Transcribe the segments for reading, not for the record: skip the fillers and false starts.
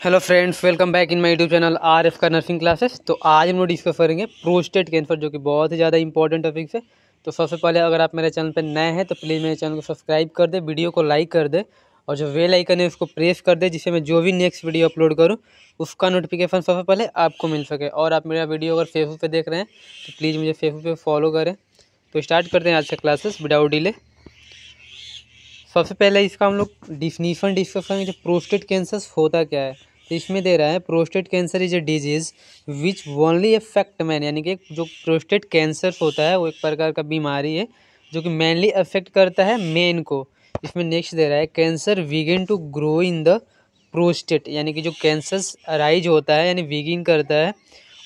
Hello friends, welcome back in my YouTube channel R F का nursing classes. तो आज हम लोग डिस्कस करेंगे प्रोस्टेट कैंसर, जो कि बहुत ही ज़्यादा इंपॉर्टेंट टॉपिक है। तो सबसे पहले अगर आप मेरे चैनल पर नए हैं तो प्लीज़ मेरे चैनल को सब्सक्राइब कर दे, वीडियो को लाइक कर दे और जो बेल आइकन है उसको प्रेस कर दे, जिससे मैं जो भी नेक्स्ट वीडियो अपलोड करूँ उसका नोटिफिकेशन सबसे पहले आपको मिल सके। और आप मेरा वीडियो अगर फेसबुक पर देख रहे हैं तो प्लीज़ मुझे फेसबुक पर फॉलो करें। तो स्टार्ट करते हैं आज का क्लासेस विदाउट डिले। सबसे पहले इसका हम लोग डिफिनीशन डिस्कस करेंगे, जो प्रोस्टेट कैंसर होता क्या है। तो इसमें दे रहा है prostate cancer is a disease which only affect man, यानी कि जो प्रोस्टेट कैंसर होता है वो एक प्रकार का बीमारी है जो कि मेनली अफेक्ट करता है मेन को। इसमें नेक्स्ट दे रहा है कैंसर विगिन to grow in the prostate, यानी कि जो कैंसर अराइज होता है यानी विगिन करता है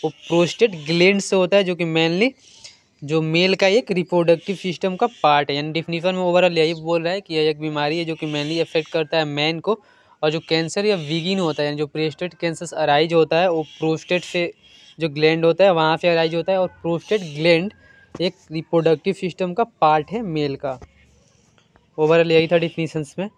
वो प्रोस्टेट ग्लैंड से होता है, जो कि मेनली जो मेल का एक रिप्रोडक्टिव सिस्टम का पार्ट है। यानी डिफिनीशन में ओवरऑल यही बोल रहा है कि यह एक बीमारी है जो कि मेनली अफेक्ट करता है मैन को। और जो कैंसर या विगिन होता है, यानी जो प्रोस्टेट कैंसर अराइज होता है वो प्रोस्टेट से जो ग्लैंड होता है वहाँ से अराइज होता है। और प्रोस्टेट ग्लैंड एक रिप्रोडक्टिव सिस्टम का पार्ट है मेल का। ओवरऑल यही था डिफिनीशंस में।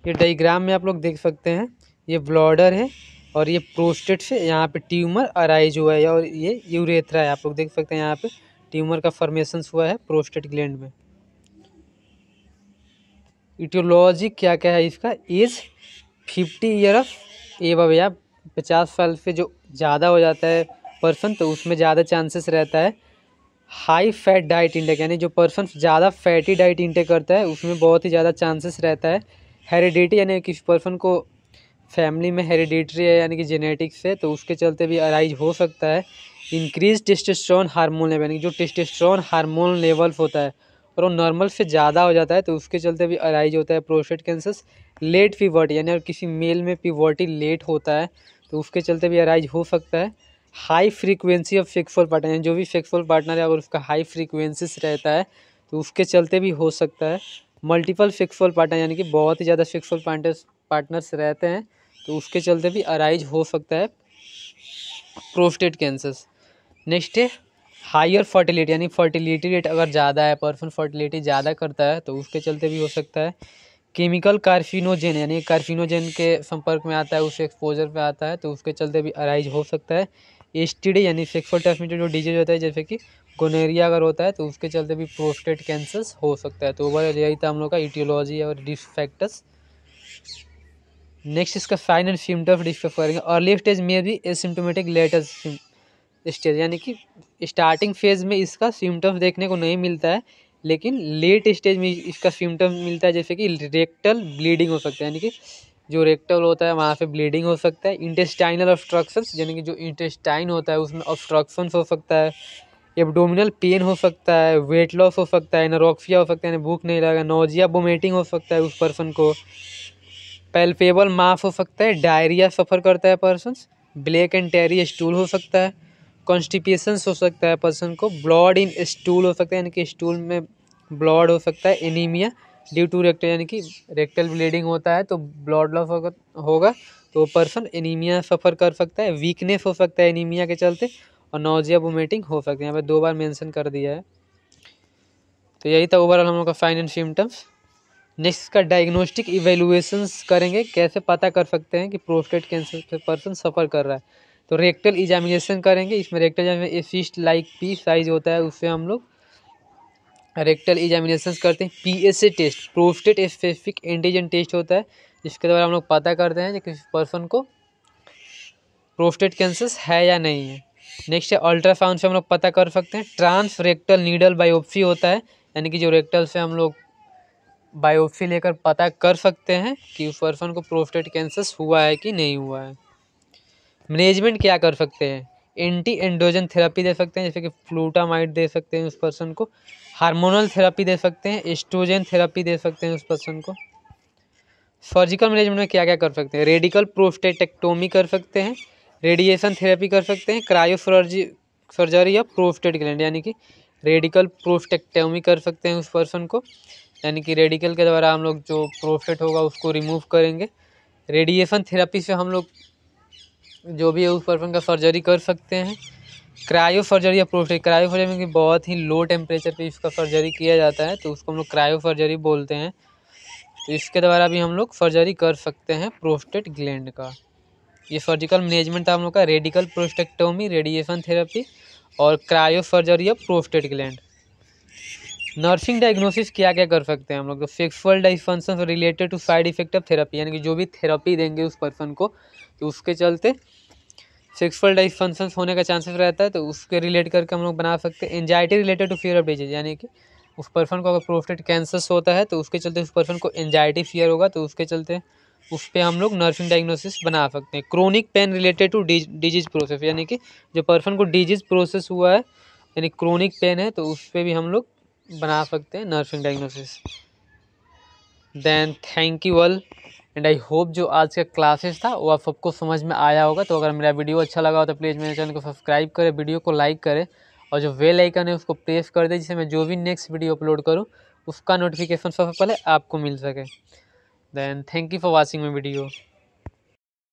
ये डायग्राम में आप लोग देख सकते हैं, ये ब्लॉडर है और ये प्रोस्टेट से यहाँ पे ट्यूमर अराइज हुआ है और ये यूरेथ्रा है। आप लोग देख सकते हैं यहाँ पे ट्यूमर का फॉर्मेशन हुआ है प्रोस्टेट ग्लैंड में। इटियोलॉजी क्या क्या है इसका, एज 50 ईयर ऑफ एबव, या 50 साल से जो ज़्यादा हो जाता है पर्सन तो उसमें ज़्यादा चांसेस रहता है। हाई फैट डाइट इंटेक, यानी जो पर्सन ज़्यादा फैटी डाइट इंटेक करता है उसमें बहुत ही ज़्यादा चांसेस रहता है। हेरिडिटी, यानी किसी पर्सन को फैमिली में हेरिडिटरी है यानी कि जेनेटिक्स है तो उसके चलते भी अराइज हो सकता है। इंक्रीज टेस्टोस्टेरोन हार्मोन लेवल, यानी कि जो टेस्टोस्टेरोन हार्मोन लेवल होता है और वो नॉर्मल से ज़्यादा हो जाता है तो उसके चलते भी अराइज होता है प्रोस्टेट कैंसर। लेट प्यूबर्टी, यानी अगर किसी मेल में प्यूबर्टी लेट होता है तो उसके चलते भी अराइज हो सकता है। High frequency of sexual partner, यानी जो भी सेक्सुअल पार्टनर है अगर उसका हाई फ्रीक्वेंसीज रहता है तो उसके चलते भी हो सकता है। मल्टीपल सेक्सुअल पार्टनर, यानी कि बहुत ही ज़्यादा सेक्सुअल पार्टनर्स रहते हैं तो उसके चलते भी अराइज हो सकता है प्रोस्टेट कैंसर। नेक्स्ट है हायर फर्टिलिटी, यानी फर्टिलिटी रेट अगर ज़्यादा है, पर्सन फर्टिलिटी ज़्यादा करता है तो उसके चलते भी हो सकता है। केमिकल कार्सिनोजेन, यानी कार्सिनोजेन के संपर्क में आता है, उससे एक्सपोजर पे आता है तो उसके चलते भी अराइज हो सकता है। एसटीडी, यानी सेक्सुअल ट्रांसमिटेड जो डिजीज होता है जैसे कि गोनेरिया अगर होता है तो उसके चलते भी प्रोस्टेट कैंसर हो सकता है। तो ओवरऑल यही था हम लोग का इटियोलॉजी और रिस्क फैक्टर्स। नेक्स्ट इसका साइन एंड सिम्टम्स डिस्कस करेंगे। अर्ली स्टेज में भी एसिम्टोमेटिक, लेटर स्टेज, यानी कि स्टार्टिंग फेज में इसका सिम्टम्स देखने को नहीं मिलता है लेकिन लेट स्टेज में इसका सिम्टम मिलता है, जैसे कि रेक्टल ब्लीडिंग हो सकता है, यानी कि जो रेक्टल होता है वहाँ पे ब्लीडिंग हो सकता है। इंटेस्टाइनल ऑब्स्ट्रक्शन, यानी कि जो इंटेस्टाइन होता है उसमें ऑब्स्ट्रक्शन हो सकता है। एब्डोमिनल पेन हो सकता है, वेट लॉस हो सकता है, एनोरेक्सिया हो सकता है, यानी भूख नहीं लगेगा, नोजिया वोमिटिंग हो सकता है उस पर्सन को, पैल्पेबल मास हो सकता है, डायरिया सफ़र करता है person, black and tarry stool हो सकता है, कॉन्स्टिपेशन हो सकता है पर्सन को, ब्लड इन स्टूल हो सकता है, यानी कि स्टूल में ब्लड हो सकता है, एनीमिया ड्यू टू रेक्टल, यानी कि रेक्टल ब्लीडिंग होता है तो ब्लड लॉस होगा तो पर्सन एनीमिया सफ़र कर सकता है, वीकनेस हो सकता है एनीमिया के चलते, और नोजिया वोमिटिंग हो सकती है। यहाँ पे 2 बार मेंशन कर दिया है। तो यही था ओवरऑल हम लोग का साइन एंड सिम्टम्स। नेक्स्ट का डायग्नोस्टिक इवेलुएशंस करेंगे, कैसे पता कर सकते हैं कि प्रोस्टेट कैंसर से पर्सन सफ़र कर रहा है। तो रेक्टल एग्जामिनेशन करेंगे, इसमें rectal examination assist like pea size होता है, उससे हम लोग रेक्टल एग्जामिनेशन करते हैं। PSA test, prostate specific antigen test होता है, जिसके द्वारा हम लोग पता करते हैं कि किसी पर्सन को प्रोस्टेट कैंसर है या नहीं है। नेक्स्ट है अल्ट्रासाउंड से हम लोग पता कर सकते हैं। ट्रांस रेक्टल नीडल बायोप्सी होता है, यानी कि जो रेक्टल से हम लोग बायोप्सी लेकर पता कर सकते हैं कि उस पर्सन को प्रोस्टेट कैंसर हुआ है कि नहीं हुआ है। मैनेजमेंट क्या कर सकते हैं, एंटी एंड्रोजन थेरेपी दे सकते हैं, जैसे कि फ्लूटामाइड दे सकते हैं उस पर्सन को, हार्मोनल थेरेपी दे सकते हैं, एस्ट्रोजन थेरेपी दे सकते हैं उस पर्सन को। सर्जिकल मैनेजमेंट में क्या क्या कर सकते हैं, रेडिकल प्रोस्टेटेक्टोमी कर सकते हैं, रेडिएशन थेरेपी कर सकते हैं, सर्जरी या प्रोस्टेट ग्लैंड, यानी कि रेडिकल प्रोस्टेक्टोमी कर सकते हैं उस पर्सन को, यानी कि रेडिकल के द्वारा हम लोग जो प्रोस्टेट होगा उसको रिमूव करेंगे। रेडिएशन थेरेपी से हम लोग जो भी है उस पर्सन का सर्जरी कर सकते हैं। क्रायो सर्जरी या प्रोस्टेट, क्रायो सर्जरी में बहुत ही लो टेम्परेचर पे इसका सर्जरी किया जाता है तो उसको हम लोग क्रायो सर्जरी बोलते हैं। तो इसके द्वारा भी हम लोग सर्जरी कर सकते हैं प्रोस्टेट ग्लैंड का। ये सर्जिकल मैनेजमेंट था हम लोग का, रेडिकल प्रोस्टेक्टोमी, रेडिएशन थेरेपी और cryo surgery of prostate gland. Nursing diagnosis क्या क्या कर सकते हैं हम लोग, तो sexual dysfunction related to side effect of therapy, यानी कि जो भी थेरेपी देंगे उस पर्सन को तो उसके चलते सेक्सुअल डिसफंक्शन होने का चांसेस रहता है, तो उसके रिलेट करके हम लोग बना सकते हैं। Anxiety related to fear of disease, यानी कि उस पर्सन को अगर प्रोस्टेट कैंसर होता है तो उसके चलते उस पर्सन को एंजाइटी फियर होगा, तो उसके चलते उस पर हम लोग नर्सिंग डायग्नोसिस बना सकते हैं। Chronic pain related to disease process, यानी कि जो पर्सन को डिजीज प्रोसेस हुआ है यानी क्रोनिक पेन है तो उस पर भी हम लोग बना सकते हैं nursing diagnosis. Then thank you all and I hope जो आज का क्लासेस था वो आप सबको समझ में आया होगा। तो अगर मेरा वीडियो अच्छा लगा हो तो प्लीज़ मेरे चैनल को सब्सक्राइब करें, वीडियो को लाइक करें और जो बेल आइकन है उसको प्रेस कर दें, जिससे मैं जो भी नेक्स्ट वीडियो अपलोड करूँ उसका नोटिफिकेशन सबसे पहले आपको मिल सके। Then thank you for watching my video.